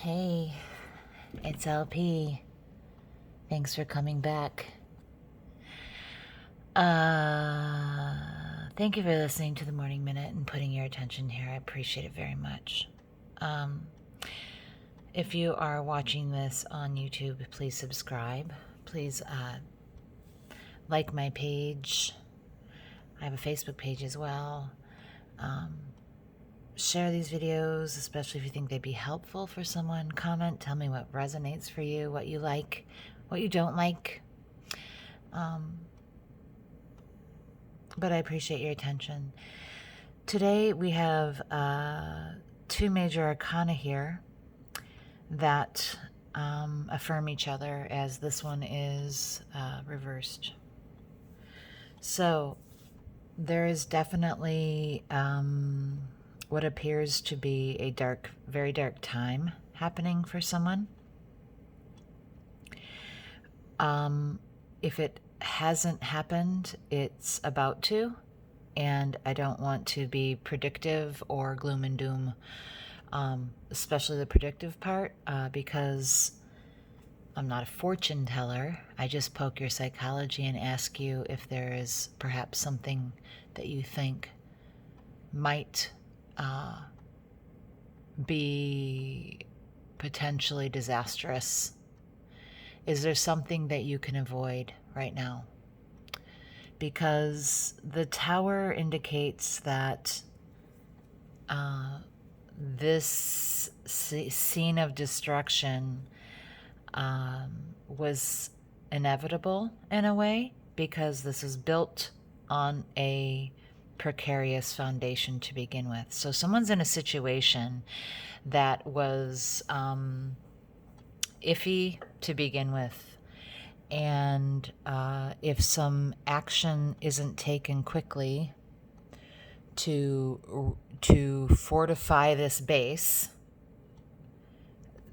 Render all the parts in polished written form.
Hey, it's LP. Thanks for coming back. Thank you for listening to the Morning Minute and putting your attention here. I appreciate it very much. If you are watching this on YouTube, please subscribe. Please like my page. I have a Facebook page as well. Share these videos, especially if you think they'd be helpful for someone. Comment, tell me what resonates for you, what you like, what you don't like. But I appreciate your attention. Today we have two major arcana here that affirm each other, as this one is reversed. So there is definitely what appears to be a dark, very dark time happening for someone. If it hasn't happened, it's about to, and I don't want to be predictive or gloom and doom, especially the predictive part, because I'm not a fortune teller. I just poke your psychology and ask you if there is perhaps something that you think might be potentially disastrous. Is there something that you can avoid right now? Because the tower indicates that this scene of destruction was inevitable in a way, because this is built on a precarious foundation to begin with. So someone's in a situation that was iffy to begin with, and if some action isn't taken quickly to fortify this base,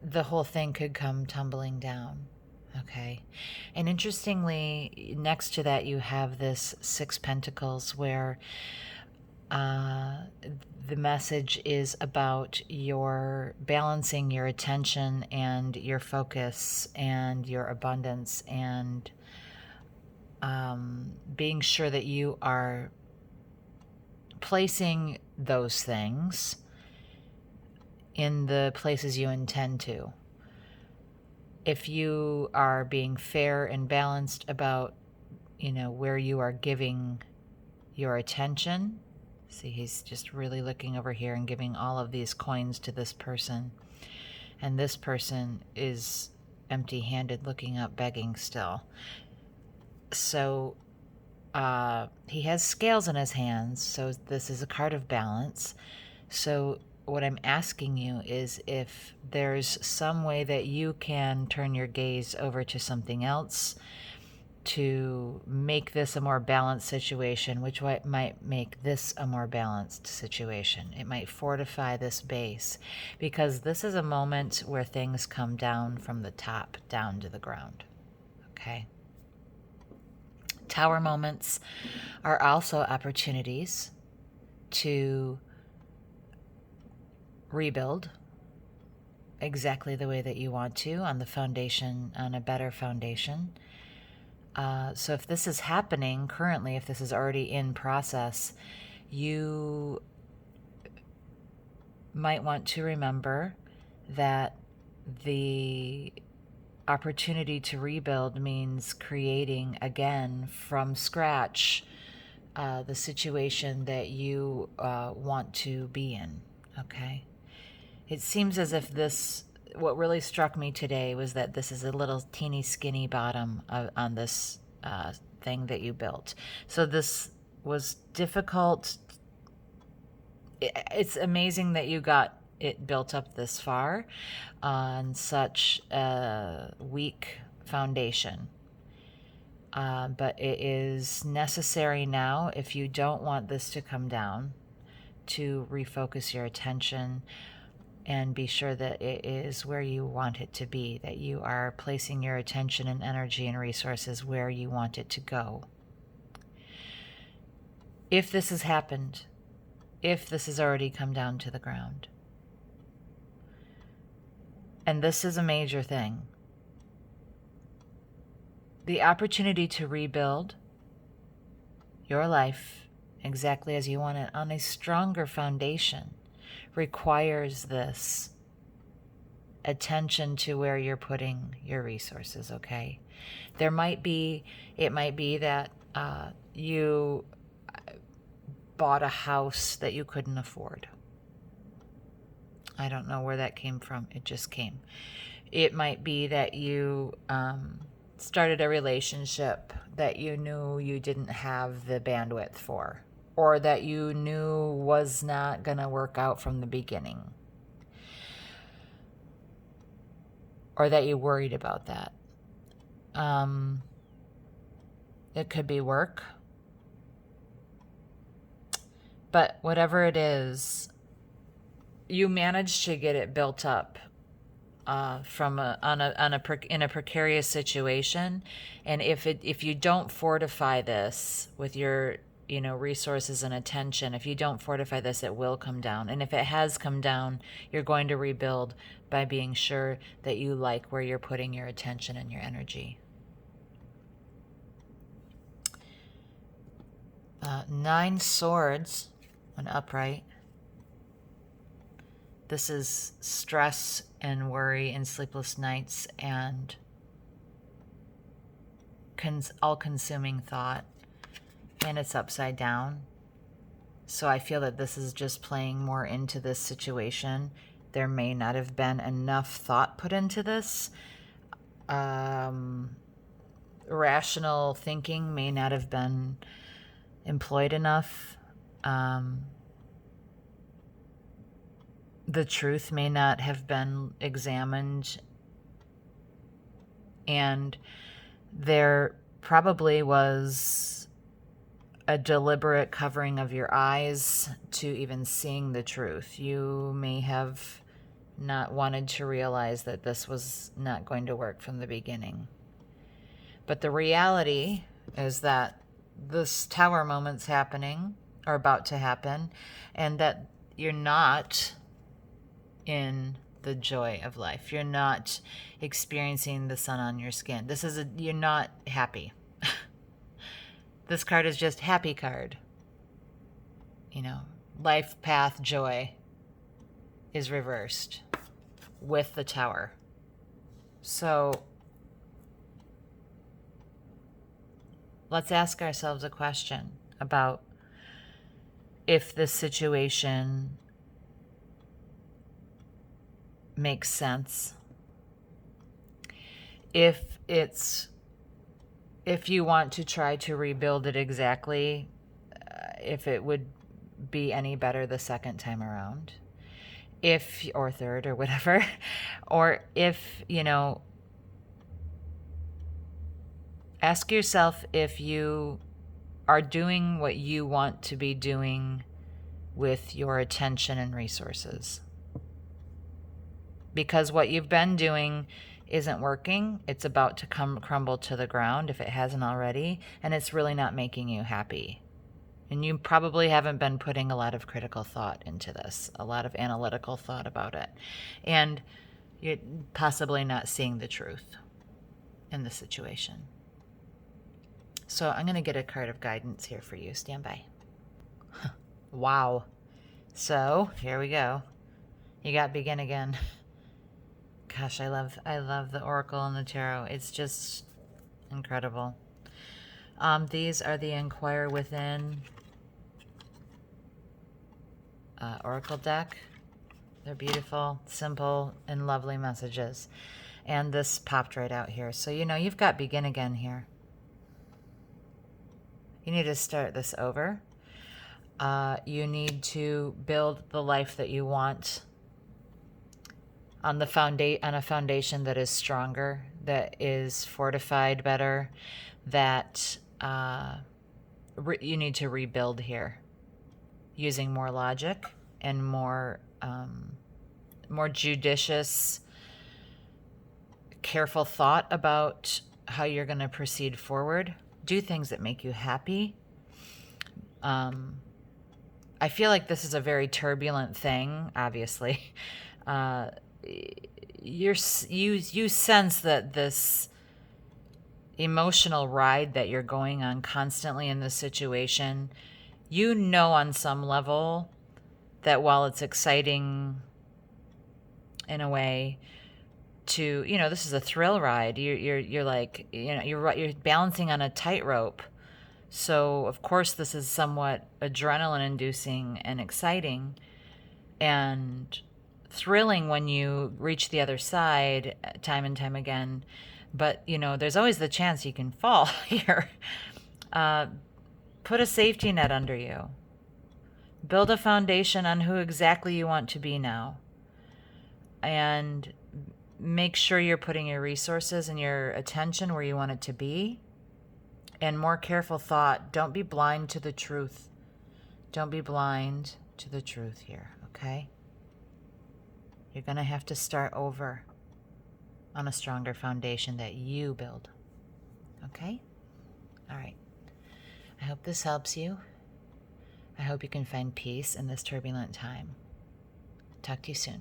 the whole thing could come tumbling down. Okay. And interestingly, next to that, you have this Six Pentacles, where the message is about your balancing your attention and your focus and your abundance, and being sure that you are placing those things in the places you intend to. If you are being fair and balanced about, where you are giving your attention. See, he's just really looking over here and giving all of these coins to this person. And this person is empty-handed, looking up, begging still. So he has scales in his hands, so this is a card of balance. So what I'm asking you is if there's some way that you can turn your gaze over to something else to make this a more balanced situation, which might make this a more balanced situation. It might fortify this base, because this is a moment where things come down from the top down to the ground. Okay? Tower moments are also opportunities to rebuild exactly the way that you want to, on the foundation, on a better foundation. So if this is happening currently, if this is already in process, you might want to remember that the opportunity to rebuild means creating again from scratch the situation that you want to be in. Okay? It seems as if what really struck me today was that this is a little teeny skinny bottom on this thing that you built. So this was difficult. It's amazing that you got it built up this far on such a weak foundation. But it is necessary now, if you don't want this to come down, to refocus your attention and be sure that it is where you want it to be, that you are placing your attention and energy and resources where you want it to go. If this has happened, if this has already come down to the ground, and this is a major thing, the opportunity to rebuild your life exactly as you want it on a stronger foundation requires this attention to where you're putting your resources, okay? It might be that you bought a house that you couldn't afford. I don't know where that came from. It just came. It might be that you started a relationship that you knew you didn't have the bandwidth for, or that you knew was not going to work out from the beginning, or that you worried about that. It could be work. But whatever it is, you managed to get it built up in a precarious situation, and if you don't fortify this with your resources and attention, if you don't fortify this, it will come down. And if it has come down, you're going to rebuild by being sure that you like where you're putting your attention and your energy. 9 swords, an upright. This is stress and worry and sleepless nights and all-consuming thought, and it's upside down. So I feel that this is just playing more into this situation. There may not have been enough thought put into this. Rational thinking may not have been employed enough. The truth may not have been examined, and there probably was a deliberate covering of your eyes to even seeing the truth. You may have not wanted to realize that this was not going to work from the beginning. But the reality is that this tower moment's happening, or about to happen, and that you're not in the joy of life. You're not experiencing the sun on your skin. You're not happy. This card is just happy card. Life path joy is reversed with the tower. So let's ask ourselves a question about if this situation makes sense. If you want to try to rebuild it exactly, if it would be any better the second time around, or third or whatever, or if, ask yourself if you are doing what you want to be doing with your attention and resources. Because what you've been doing isn't working. It's about to crumble to the ground if it hasn't already, and it's really not making you happy. And you probably haven't been putting a lot of critical thought into this, a lot of analytical thought about it. And you're possibly not seeing the truth in the situation. So I'm going to get a card of guidance here for you. Stand by. Wow. So here we go. You got begin again. Gosh, I love the Oracle and the Tarot. It's just incredible. These are the Inquire Within Oracle deck. They're beautiful, simple, and lovely messages. And this popped right out here. So you've got begin again here. You need to start this over. You need to build the life that you want on a foundation that is stronger, that is fortified better, that you need to rebuild here using more logic and more judicious, careful thought about how you're going to proceed forward. Do things that make you happy. I feel like this is a very turbulent thing, obviously. you sense that this emotional ride that you're going on constantly in this situation, you know on some level that while it's exciting in a way to, this is a thrill ride. You're like, you're balancing on a tightrope. So of course this is somewhat adrenaline inducing and exciting and thrilling when you reach the other side time and time again. But, there's always the chance you can fall here. Put a safety net under you. Build a foundation on who exactly you want to be now. And make sure you're putting your resources and your attention where you want it to be. And more careful thought. Don't be blind to the truth. Don't be blind to the truth here, okay? You're going to have to start over on a stronger foundation that you build. Okay? All right. I hope this helps you. I hope you can find peace in this turbulent time. Talk to you soon.